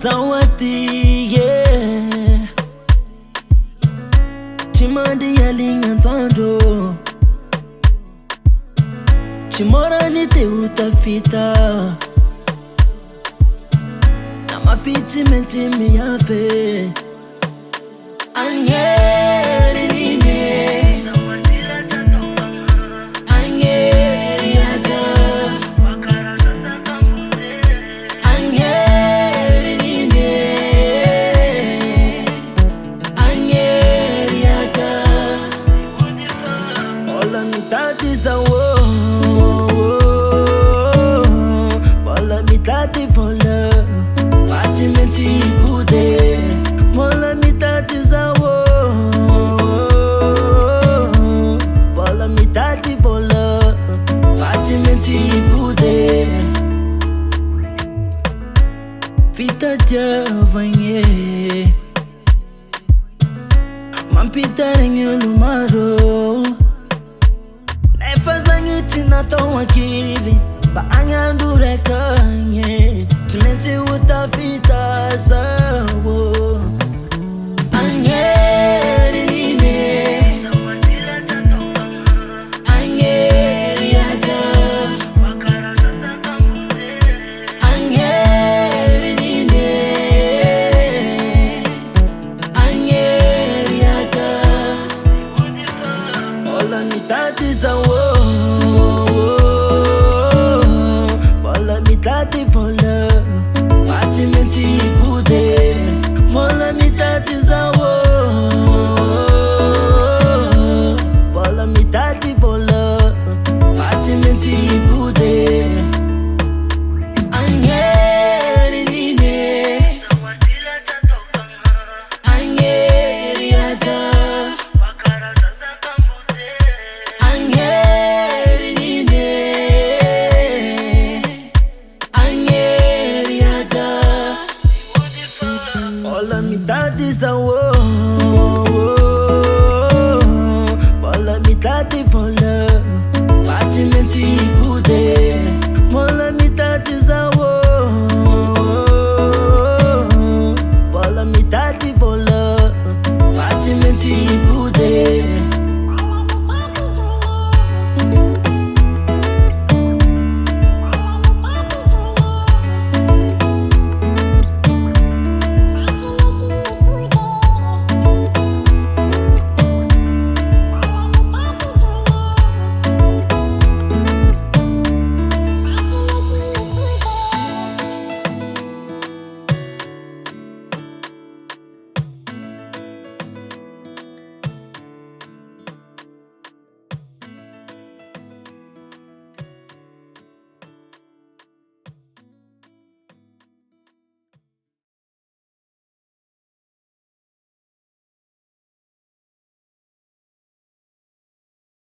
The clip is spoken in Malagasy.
Zawadi, yeah. Chimandi yaling antoando. Chimora ni te utafita. Na mafiti menti miyafe. Angeri nine. Angeri ada. Angeri nine. Angeri ada. Ola mitati zawo. Ola mitati vola. Fati menti bude. Mola mitati zawo. Bola mitati vola. Fati menti bude. Fita dia vanye. Mampita renyo lumaro. Nefas langi tina towa kivi. Ba anyandure kanye. Timenti uta fita zawo. Angeri nine. Angeri ada. Angeri nine. Angeri ada. Ola mitati zawo. Ola mitati vola. Fati menti bude. Mola mitati zawo. Bola mitati vola. Fati menti bude. Angeri nine. Angeri ada. Angeri nine. Angeri ada. Ola mitati zawo. Bola mitati vola. Fati menti